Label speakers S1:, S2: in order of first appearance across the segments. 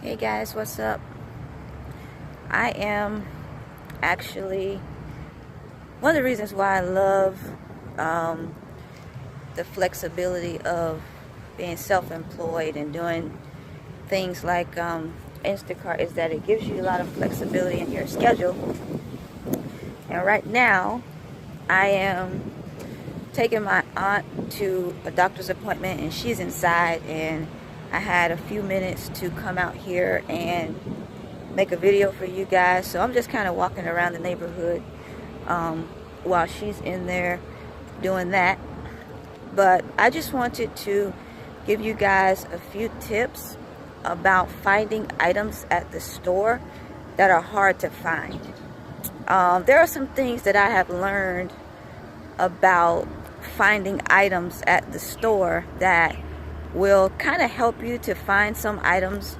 S1: Hey guys, what's up? I am actually one of the reasons why I love um, the flexibility of being self-employed and doing things like Instacart is that it gives you a lot of flexibility in your schedule. And right now, I am taking my aunt to a doctor's appointment, and she's inside, and I had a few minutes to come out here and make a video for you guys. So I'm just kind of walking around the neighborhood while she's in there doing that. But I just wanted to give you guys a few tips about finding items at the store that are hard to find. There are some things that I have learned about finding items at the store that will kind of help you to find some items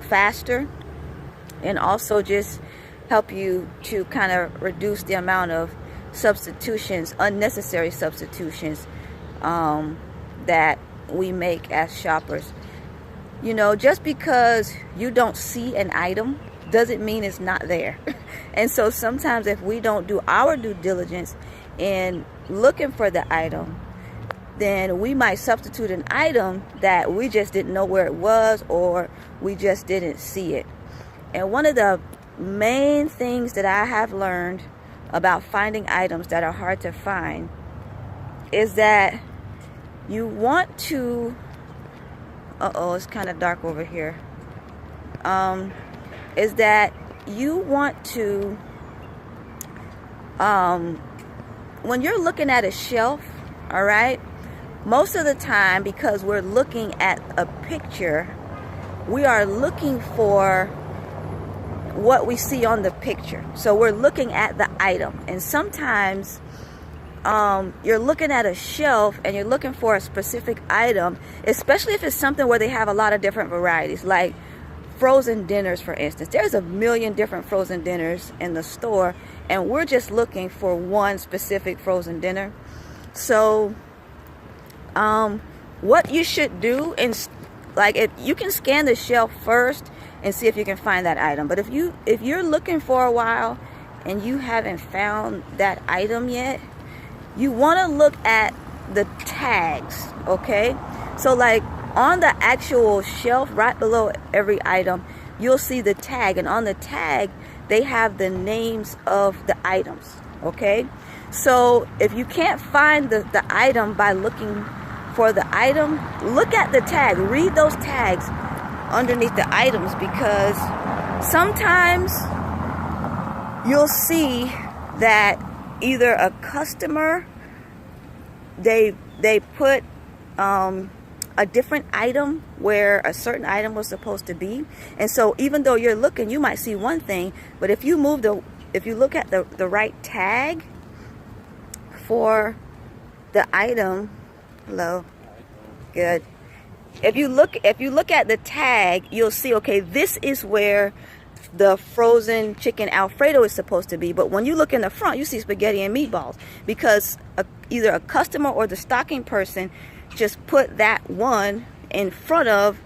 S1: faster, and also just help you to kind of reduce the amount of substitutions, unnecessary substitutions that we make as shoppers. Just because you don't see an item doesn't mean it's not there. And so sometimes if we don't do our due diligence in looking for the item, then we might substitute an item that we just didn't know where it was, or we just didn't see it. And one of the main things that I have learned about finding items that are hard to find is that you want to, it's kind of dark over here, is that you want to, when you're looking at a shelf, all right, most of the time, because we're looking at a picture, we are looking for what we see on the picture. So we're looking at the item. And sometimes you're looking at a shelf and you're looking for a specific item, especially if it's something where they have a lot of different varieties, like frozen dinners, for instance. There's a million different frozen dinners in the store, and we're just looking for one specific frozen dinner. So what you should do, if you can scan the shelf first and see if you can find that item. But if you're looking for a while and you haven't found that item yet, you want to look at the tags, okay? So like on the actual shelf, right below every item, you'll see the tag, and on the tag they have the names of the items, okay? So if you can't find the item by looking for the item, look at the tag, read those tags underneath the items, because sometimes you'll see that either a customer, they put a different item where a certain item was supposed to be, and so even though you're looking, you might see one thing, but if you look at the right tag for the item, hello, good. If you look at the tag, you'll see, okay, this is where the frozen chicken Alfredo is supposed to be. But when you look in the front, you see spaghetti and meatballs, because either a customer or the stocking person just put that one in front of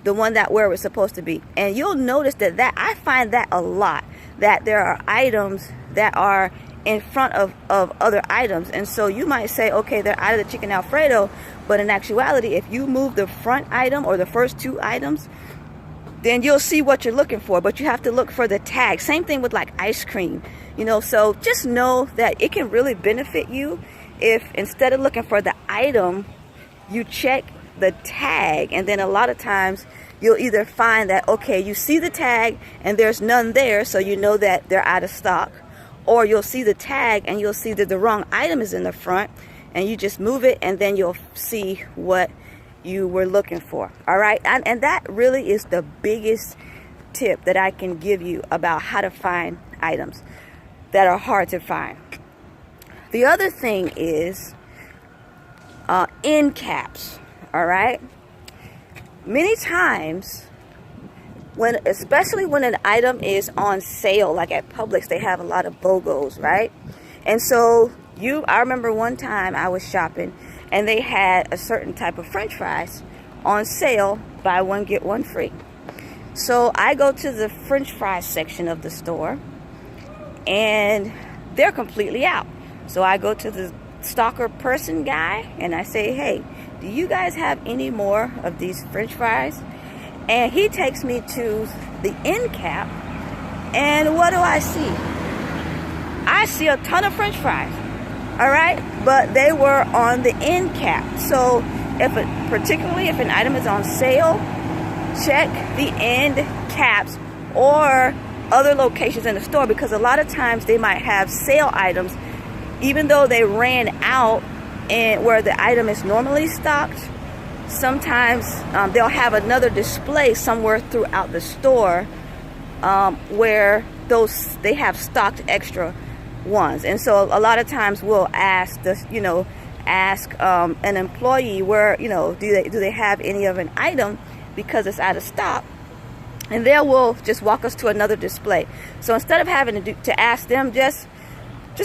S1: the one where it was supposed to be. And you'll notice that I find that a lot, that there are items that are in front of other items. And so you might say, okay, they're out of the chicken Alfredo, but in actuality, if you move the front item or the first two items, then you'll see what you're looking for. But you have to look for the tag. Same thing with like ice cream, so just know that it can really benefit you if instead of looking for the item, you check the tag. And then a lot of times you'll either find that, okay, you see the tag and there's none there, so you know that they're out of stock, or you'll see the tag and you'll see that the wrong item is in the front, and you just move it, and then you'll see what you were looking for. All right, and that really is the biggest tip that I can give you about how to find items that are hard to find. The other thing is end caps. All right, many times especially when an item is on sale, like at Publix, they have a lot of BOGOs, right? And so I remember one time I was shopping and they had a certain type of French fries on sale, buy one get one free. So I go to the French fries section of the store, and they're completely out. So I go to the stalker person guy and I say, hey, do you guys have any more of these French fries? And he takes me to the end cap, and what do I see? I see a ton of French fries, all right? But they were on the end cap. So particularly if an item is on sale, check the end caps or other locations in the store, because a lot of times they might have sale items even though they ran out and where the item is normally stocked. Sometimes they'll have another display somewhere throughout the store where they have stocked extra ones. And so a lot of times we'll ask an employee where, do they have any of an item because it's out of stock, and they will just walk us to another display. So instead of having to ask them, just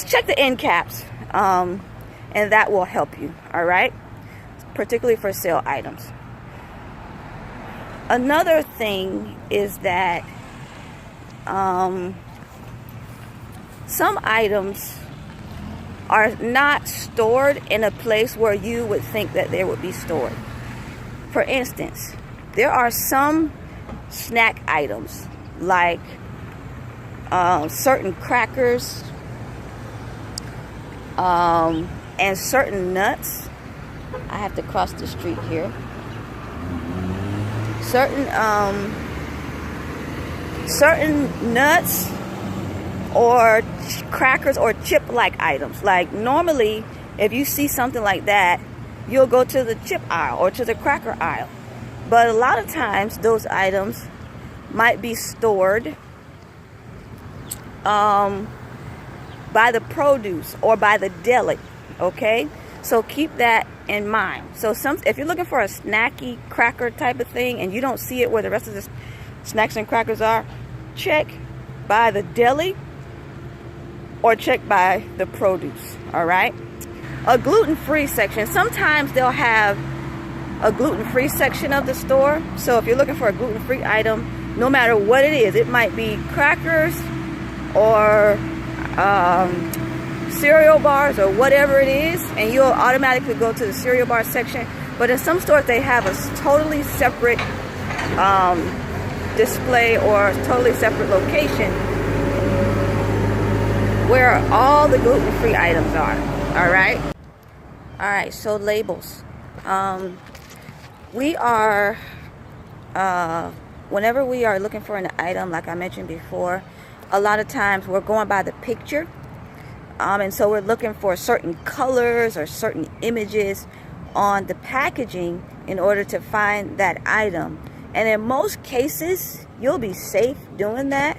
S1: check the end caps, and that will help you, all right? Particularly for sale items. Another thing is that some items are not stored in a place where you would think that they would be stored. For instance, there are some snack items like certain crackers and certain nuts. I have to cross the street here. Certain nuts or crackers or chip-like items. Like normally, if you see something like that, you'll go to the chip aisle or to the cracker aisle. But a lot of times, those items might be stored by the produce or by the deli. Okay, so keep that in mind. So if you're looking for a snacky cracker type of thing and you don't see it where the rest of the snacks and crackers are, check by the deli or check by the produce. All right. A gluten-free section. Sometimes they'll have a gluten-free section of the store. So if you're looking for a gluten-free item, no matter what it is, it might be crackers or cereal bars or whatever it is, and you'll automatically go to the cereal bar section. But in some stores, they have a totally separate display or totally separate location where all the gluten-free items are. All right, so labels. We are whenever we are looking for an item, like I mentioned before, a lot of times we're going by the picture. And so we're looking for certain colors or certain images on the packaging in order to find that item. And in most cases, you'll be safe doing that.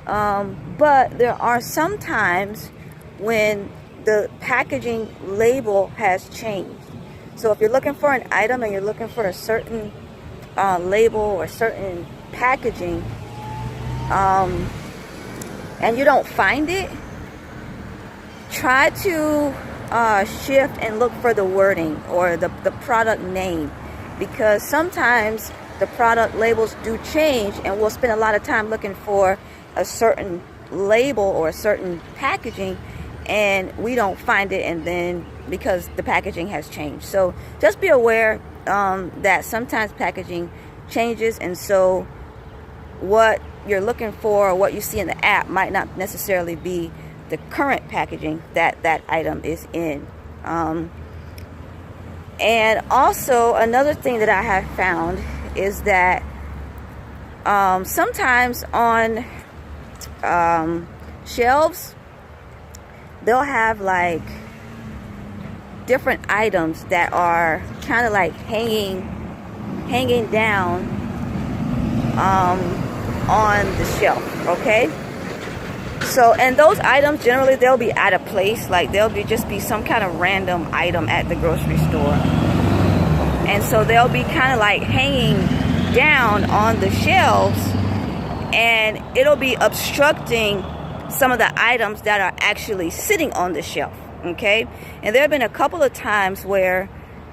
S1: But there are some times when the packaging label has changed. So if you're looking for an item and you're looking for a certain label or certain packaging, and you don't find it, try to shift and look for the wording or the product name, because sometimes the product labels do change and we'll spend a lot of time looking for a certain label or a certain packaging and we don't find it, and then because the packaging has changed. So just be aware that sometimes packaging changes, and so what you're looking for or what you see in the app might not necessarily be the current packaging that that item is in. And also another thing that I have found is that sometimes on shelves they'll have like different items that are kind of like hanging down on the shelf. Okay, so, and those items generally they'll be out of place, like they'll just be some kind of random item at the grocery store, and so they'll be kind of like hanging down on the shelves, and it'll be obstructing some of the items that are actually sitting on the shelf. Okay, and there have been a couple of times where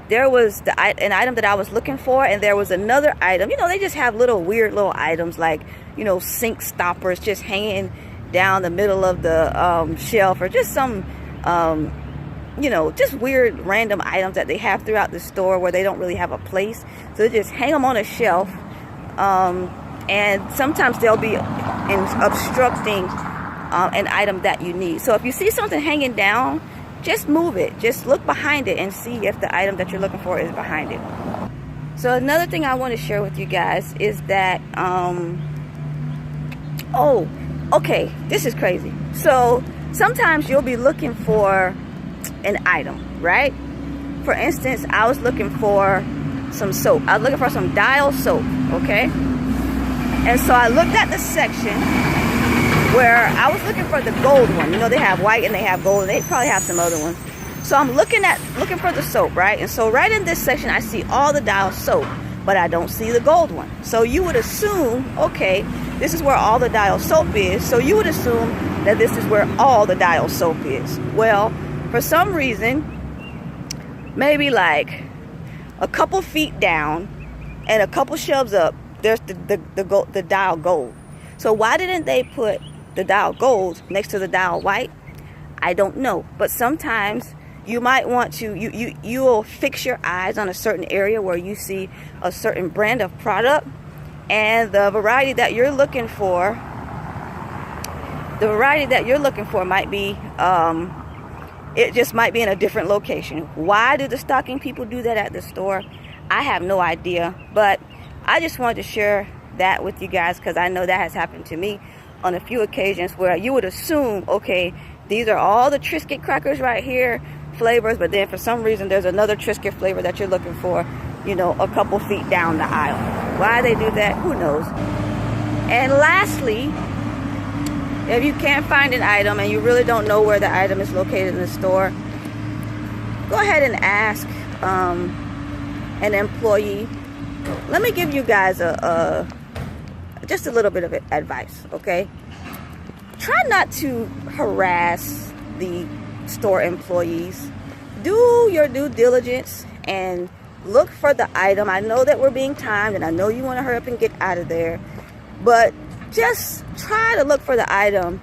S1: there was an item that I was looking for, and there was another item. You know, they just have weird little items like, you know, sink stoppers just hanging down the middle of the shelf, or just some, you know, just weird random items that they have throughout the store where they don't really have a place. So they just hang them on a shelf, and sometimes they'll be obstructing an item that you need. So if you see something hanging down, just move it. Just look behind it and see if the item that you're looking for is behind it. So another thing I want to share with you guys is that, oh, okay, this is crazy. So sometimes you'll be looking for an item, right? For instance, I was looking for some soap. I was looking for some Dial soap, okay? And so I looked at the section where I was looking for the gold one. You know, they have white and they have gold, and they probably have some other ones. So I'm looking for the soap, right? And so right in this section, I see all the Dial soap, but I don't see the gold one. So you would assume, okay, this is where all the Dial soap is. So you would assume that this is where all the Dial soap is. Well, for some reason, maybe like a couple feet down and a couple shelves up, there's the Dial gold. So why didn't they put the Dial gold next to the Dial white? I don't know. But sometimes you might want to, you will fix your eyes on a certain area where you see a certain brand of product, and the variety that you're looking for might be, it just might be in a different location. Why do the stocking people do that at the store? I have no idea, but I just wanted to share that with you guys because I know that has happened to me on a few occasions where you would assume, okay, these are all the Triscuit crackers right here, flavors, but then for some reason there's another Triscuit flavor that you're looking for, you know, a couple feet down the aisle. Why they do that, who knows? And lastly, if you can't find an item and you really don't know where the item is located in the store, go ahead and ask an employee. Let me give you guys just a little bit of advice, okay? Try not to harass the store employees. Do your due diligence and look for the item. I know that we're being timed, and I know you want to hurry up and get out of there, but just try to look for the item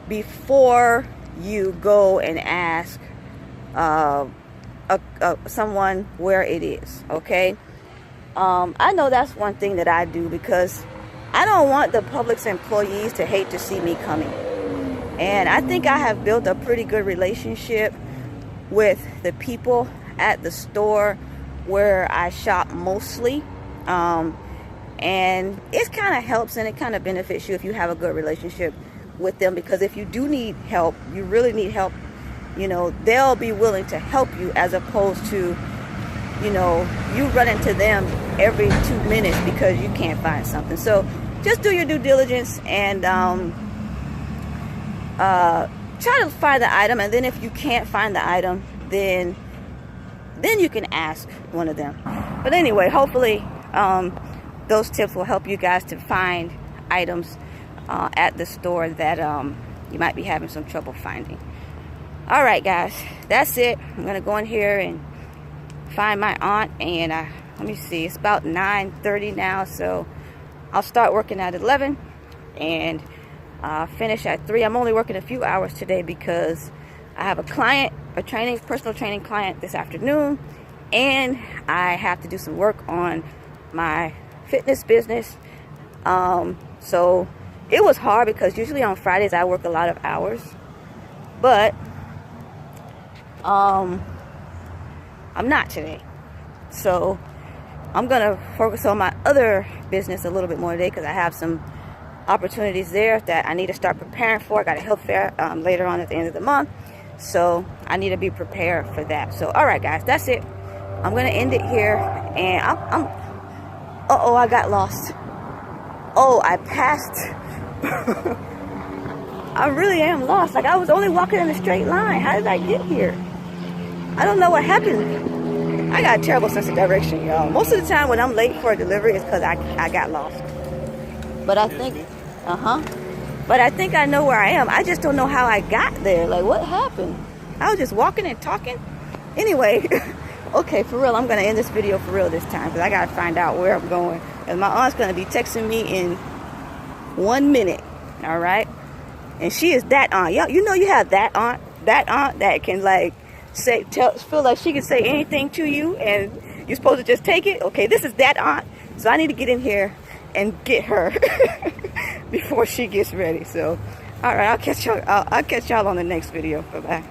S1: before you go and ask someone where it is, okay? I know that's one thing that I do because I don't want the Publix employees to hate to see me coming. And I think I have built a pretty good relationship with the people at the store where I shop mostly. And it kind of helps and it kind of benefits you if you have a good relationship with them, because if you do need help, you really need help, you know, they'll be willing to help you, as opposed to, you know, you run into them every 2 minutes because you can't find something. So just do your due diligence and try to find the item, and then if you can't find the item, then you can ask one of them. But anyway, hopefully those tips will help you guys to find items at the store that you might be having some trouble finding. All right, guys, that's it. I'm gonna go in here and find my aunt, and let me see, it's about 9:30 now, so I'll start working at 11 and finish at 3. I'm only working a few hours today because I have a client, personal training client this afternoon, and I have to do some work on my fitness business. So it was hard because usually on Fridays I work a lot of hours, but I'm not today. So I'm gonna focus on my other business a little bit more today because I have some opportunities there that I need to start preparing for. I got a health fair later on at the end of the month, so I need to be prepared for that. So all right, guys, that's it. I'm gonna end it here, and I got lost. Oh, I passed. I really am lost. Like, I was only walking in a straight line. How did I get here? I don't know what happened. I got a terrible sense of direction, y'all. Most of the time when I'm late for a delivery, it's because I got lost. But I think, but I think I know where I am. I just don't know how I got there. Like, what happened? I was just walking and talking. Anyway, Okay, for real, I'm going to end this video for real this time because I got to find out where I'm going. And my aunt's going to be texting me in 1 minute, all right? And she is that aunt. You know you have that aunt that can like feel like she can say anything to you and you're supposed to just take it. Okay, this is that aunt. So I need to get in here and get her before she gets ready. So, all right, I'll catch y'all on the next video. Bye-bye.